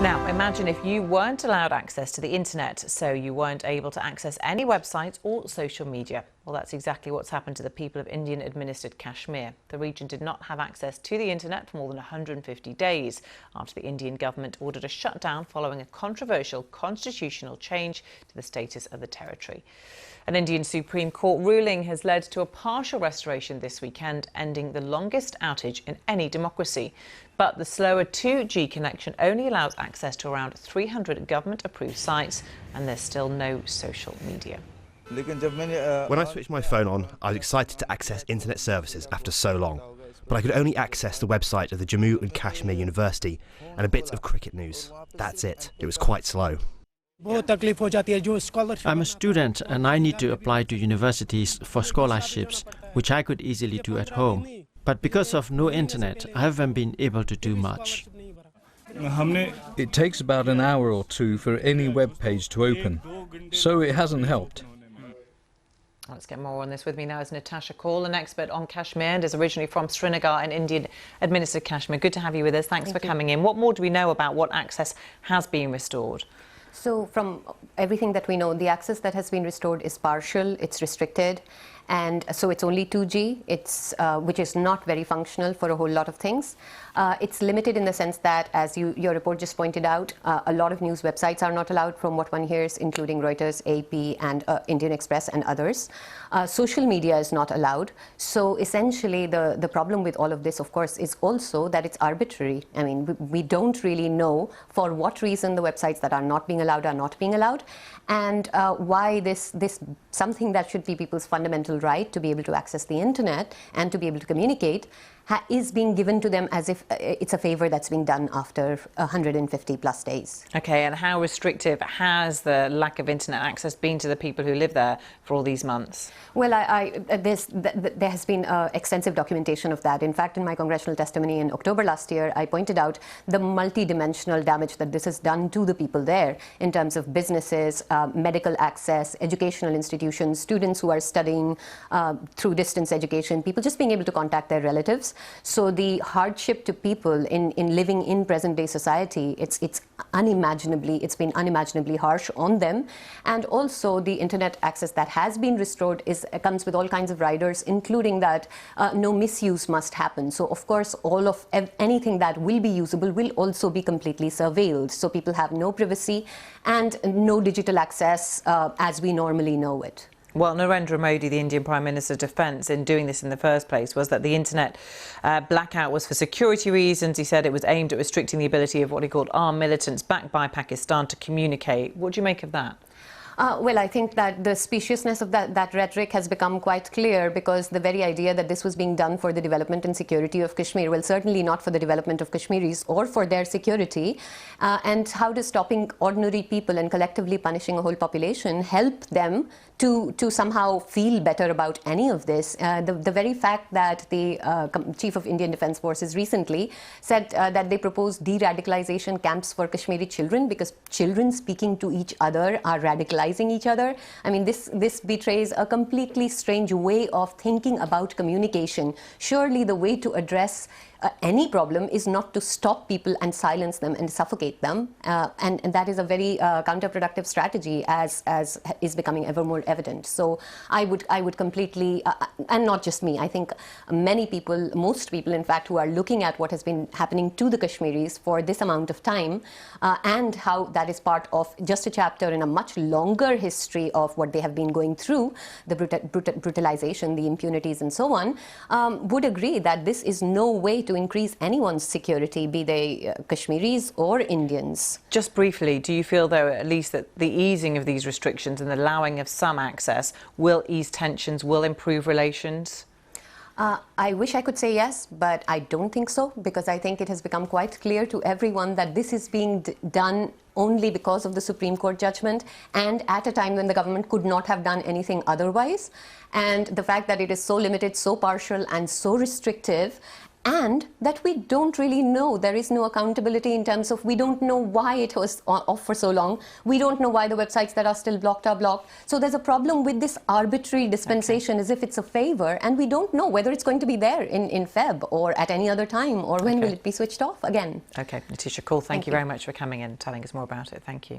Now, imagine if you weren't allowed access to the internet, so you weren't able to access any websites or social media. Well, that's exactly what's happened to the people of Indian-administered Kashmir. The region did not have access to the internet for more than 150 days after the Indian government ordered a shutdown following a controversial constitutional change to the status of the territory. An Indian Supreme Court ruling has led to a partial restoration this weekend, ending the longest outage in any democracy. But the slower 2G connection only allows access to around 300 government-approved sites, and there's still no social media. When I switched my phone on, I was excited to access internet services after so long. But I could only access the website of the Jammu and Kashmir University and a bit of cricket news. That's it. It was quite slow. I'm a student and I need to apply to universities for scholarships, which I could easily do at home. But because of no internet, I haven't been able to do much. It takes about an hour or two for any web page to open, so it hasn't helped. Let's get more on this. With me now is Nitasha Kaul, an expert on Kashmir and is originally from Srinagar in Indian-administered Kashmir. Good to have you with us. Thanks for coming in. What more do we know about what access has been restored? So from everything that we know, the access that has been restored is partial, it's restricted, and so it's only 2G, which is not very functional for a whole lot of things. It's limited in the sense that, as your report just pointed out, a lot of news websites are not allowed from what one hears, including Reuters, AP, and Indian Express and others. Social media is not allowed. So essentially, the problem with all of this, of course, is also that it's arbitrary. I mean, we don't really know for what reason the websites that are not being allowed are not being allowed, and why this something that should be people's fundamental right to be able to access the internet and to be able to communicate is being given to them as if it's a favor that's being done after 150 plus days. Okay, and how restrictive has the lack of internet access been to the people who live there for all these months? Well, there has been extensive documentation of that. In fact, in my congressional testimony in October last year, I pointed out the multi-dimensional damage that this has done to the people there in terms of businesses, medical access, educational institutions, students who are studying through distance education, people just being able to contact their relatives. So the hardship to people in living in present-day society, it's been unimaginably harsh on them. And also the internet access that has been restored comes with all kinds of riders, including that no misuse must happen. So of course, all of anything that will be usable will also be completely surveilled. So people have no privacy and no digital access as we normally know it. Well, Narendra Modi, the Indian Prime Minister's defence in doing this in the first place was that the internet blackout was for security reasons. He said it was aimed at restricting the ability of what he called armed militants backed by Pakistan to communicate. What do you make of that? Well, I think that the speciousness of that rhetoric has become quite clear, because the very idea that this was being done for the development and security of Kashmir, well, certainly not for the development of Kashmiris or for their security. And how does stopping ordinary people and collectively punishing a whole population help them to somehow feel better about any of this? The very fact that the Chief of Indian Defence Forces recently said that they proposed de-radicalization camps for Kashmiri children because children speaking to each other are radicalizing each other. I mean, this betrays a completely strange way of thinking about communication. Surely the way to address any problem is not to stop people and silence them and suffocate them, and that is a very counterproductive strategy, as is becoming ever more evident. So I would completely, and not just me, I think many people, most people in fact, who are looking at what has been happening to the Kashmiris for this amount of time, and how that is part of just a chapter in a much longer history of what they have been going through, the brutalization, the impunities and so on, would agree that this is no way to increase anyone's security, be they Kashmiris or Indians. Just briefly, do you feel, though, at least that the easing of these restrictions and allowing of some access will ease tensions, will improve relations? I wish I could say yes, but I don't think so, because I think it has become quite clear to everyone that this is being done only because of the Supreme Court judgment, and at a time when the government could not have done anything otherwise. And the fact that it is so limited, so partial and so restrictive and that we don't really know. There is no accountability in terms of we don't know why it was off for so long. We don't know why the websites that are still blocked are blocked. So there's a problem with this arbitrary dispensation as if it's a favor, and we don't know whether it's going to be there in Feb or at any other time, or when will it be switched off again. Okay, Nitasha Kaul, thank you very much for coming in and telling us more about it. Thank you.